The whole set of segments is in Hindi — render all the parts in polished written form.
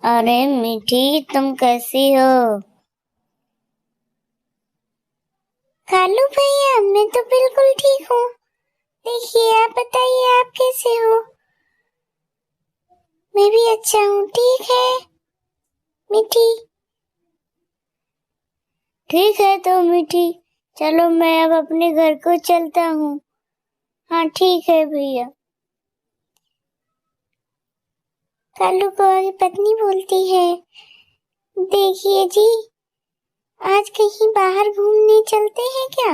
अरे मीठी, तुम कैसी हो? कालू भैया, मैं तो बिल्कुल ठीक हूँ। देखिए, आप बताइए, आप कैसे हो? मैं भी अच्छा हूँ। ठीक है मीठी। ठीक है तो मीठी, चलो मैं अब अपने घर को चलता हूँ। हाँ ठीक है भैया। कालू कौआ की पत्नी बोलती है, देखिए जी, आज कहीं बाहर घूमने चलते हैं क्या?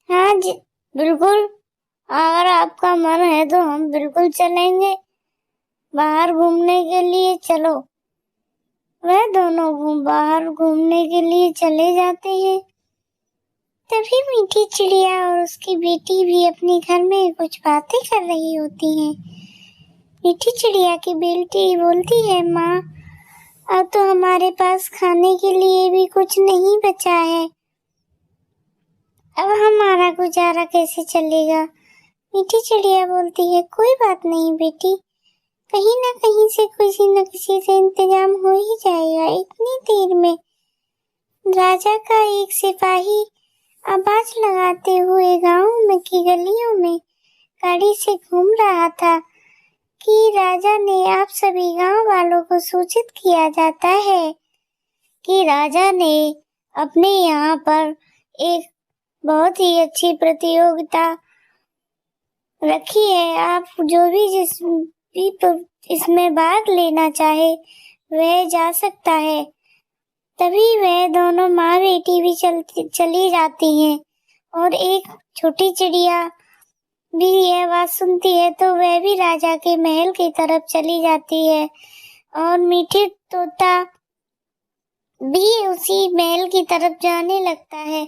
हाँ जी, बिल्कुल। अगर आपका मन है तो हम बिल्कुल चलेंगे बाहर घूमने के लिए। चलो। वह दोनों बाहर घूमने के लिए चले जाते हैं। तभी मीठी चिड़िया और उसकी बेटी भी अपने घर में कुछ बातें कर रही होती हैं। मीठी चिड़िया की बेटी बोलती है, माँ, अब तो हमारे पास खाने के लिए भी कुछ नहीं बचा है। अब हमारा गुजारा कैसे चलेगा? मीठी चिड़िया बोलती है, कोई बात नहीं बेटी, कहीं न कहीं से किसी न किसी से इंतजाम हो ही जाएगा। इतनी देर में राजा का एक सिपाही आवाज लगाते हुए गांव की गलियों में गाड़ी से घूम रहा था कि राजा ने आप सभी गांव वालों को सूचित किया जाता है कि राजा ने अपने यहाँ पर एक बहुत ही अच्छी प्रतियोगिता रखी है। आप जो भी जिस भी इसमें भाग लेना चाहे वह जा सकता है। तभी वह दोनों माँ बेटी भी चली जाती हैं और एक छोटी चिड़िया भी यह बात सुनती है तो वह भी राजा के महल की तरफ चली जाती है और मीठी तोता भी उसी महल की तरफ जाने लगता है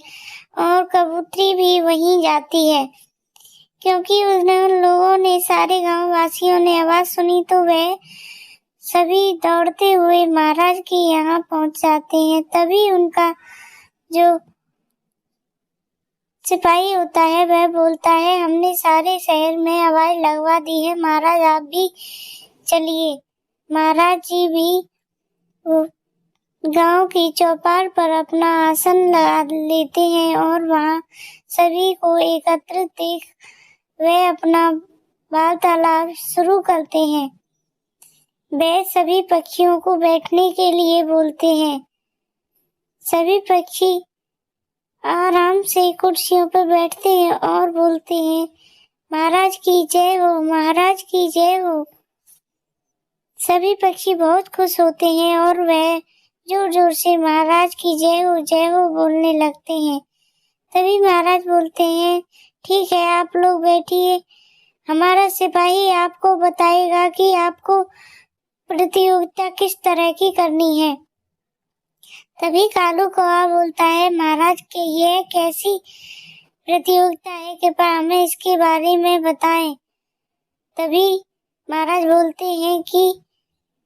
और कबूतरी भी वहीं जाती है, क्योंकि उन लोगों ने, सारे गांव वासियों ने आवाज सुनी तो वह सभी दौड़ते हुए महाराज के यहाँ पहुंच जाते हैं। तभी उनका जो सिपाही होता है वह बोलता है, हमने सारे शहर में आवाज लगवा दी है, महाराज आप भी चलिए। महाराज जी भी गांव की चौपाल पर अपना आसन लगा लेते हैं और वहां सभी को एकत्रित देख वे अपना वार्तालाप शुरू करते हैं। वे सभी पक्षियों को बैठने के लिए बोलते हैं। सभी पक्षी आराम से कुर्सियों पर बैठते हैं और बोलते हैं, महाराज की जय हो, महाराज की जय हो। सभी पक्षी बहुत खुश होते हैं और वह जोर जोर से महाराज की जय हो बोलने लगते हैं। तभी महाराज बोलते हैं, ठीक है आप लोग बैठिए, हमारा सिपाही आपको बताएगा कि आपको प्रतियोगिता किस तरह की करनी है। तभी कालू कौआ बोलता है, महाराज के ये कैसी प्रतियोगिता है, कृपया हमें इसके बारे में बताएं। तभी महाराज बोलते हैं कि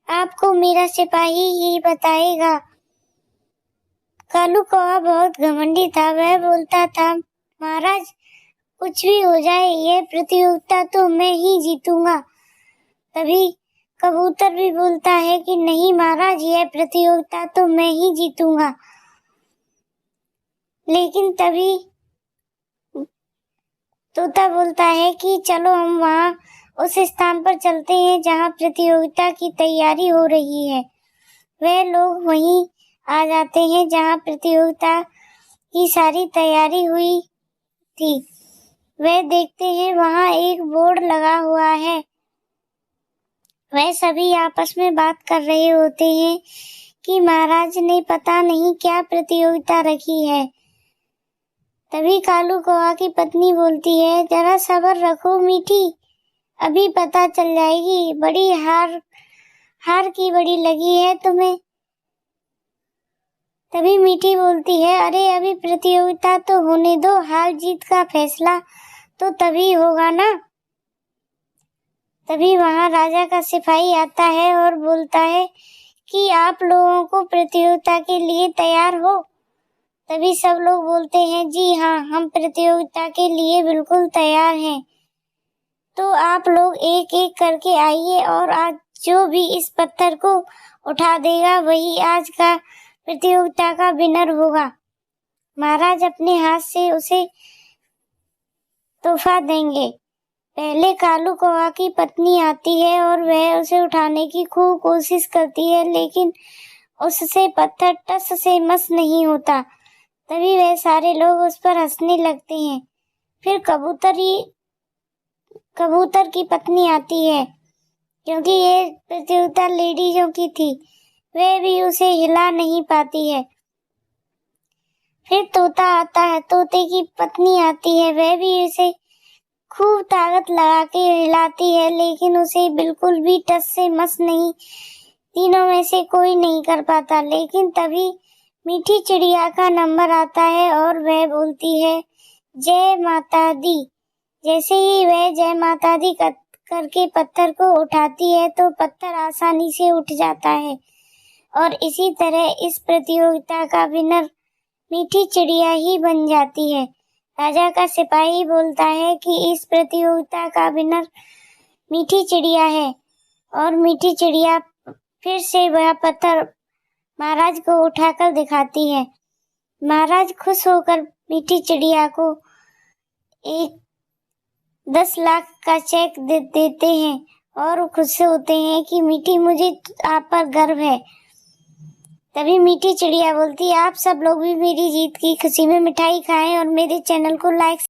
आपको मेरा सिपाही ही बताएगा। कालू कौआ बहुत घमंडी था, वह बोलता था, महाराज कुछ भी हो जाए यह प्रतियोगिता तो मैं ही जीतूंगा। तभी कबूतर भी बोलता है कि नहीं महाराज, यह प्रतियोगिता तो मैं ही जीतूंगा। लेकिन तभी तोता बोलता है कि चलो हम वहाँ उस स्थान पर चलते हैं जहाँ प्रतियोगिता की तैयारी हो रही है। वे लोग वहीं आ जाते हैं जहाँ प्रतियोगिता की सारी तैयारी हुई थी। वे देखते हैं वहाँ एक बोर्ड लगा हुआ है। वे सभी आपस में बात कर रहे होते हैं कि महाराज ने पता नहीं क्या प्रतियोगिता रखी है। तभी कालू कौआ की पत्नी बोलती है, जरा सब्र रखो मीठी, अभी पता चल जाएगी। बड़ी हार की बड़ी लगी है तुम्हें। तभी मीठी बोलती है, अरे अभी प्रतियोगिता तो होने दो, हार जीत का फैसला तो तभी होगा ना। तभी वहां राजा का सिपाही आता है और बोलता है कि आप लोगों को प्रतियोगिता के लिए तैयार हो। तभी सब लोग बोलते हैं, जी हाँ, हम प्रतियोगिता के लिए बिल्कुल तैयार हैं। तो आप लोग एक एक करके आइए और आज जो भी इस पत्थर को उठा देगा वही आज का प्रतियोगिता का विनर होगा। महाराज अपने हाथ से उसे तोहफा देंगे। पहले कालू कौवा की पत्नी आती है और वह उसे उठाने की खूब कोशिश करती है, लेकिन उससे पत्थर टस से मस नहीं होता। तभी वह सारे लोग उस पर हंसने लगते हैं। फिर कबूतर की पत्नी आती है, क्योंकि ये प्रतियोगिता लेडीजों की थी, वह भी उसे हिला नहीं पाती है। फिर तोता आता है, तोते की पत्नी आती है, वह भी उसे खूब ताकत लगा के हिलाती है, लेकिन उसे बिल्कुल भी टस से मस नहीं, तीनों में से कोई नहीं कर पाता। लेकिन तभी मीठी चिड़िया का नंबर आता है और वह बोलती है जय माता दी। जैसे ही वह जय माता दी करके पत्थर को उठाती है तो पत्थर आसानी से उठ जाता है और इसी तरह इस प्रतियोगिता का विनर मीठी चिड़िया ही बन जाती है। राजा का सिपाही बोलता है कि इस प्रतियोगिता का विनर मीठी चिड़िया है और मीठी चिड़िया फिर से वह पत्थर महाराज को उठाकर दिखाती है। महाराज खुश होकर मीठी चिड़िया को एक 10 लाख का चेक देते हैं और खुश होते हैं कि मीठी, मुझे आप पर गर्व है। तभी मीठी चिड़िया बोलती है आप सब लोग भी मेरी जीत की खुशी में मिठाई खाएं और मेरे चैनल को लाइक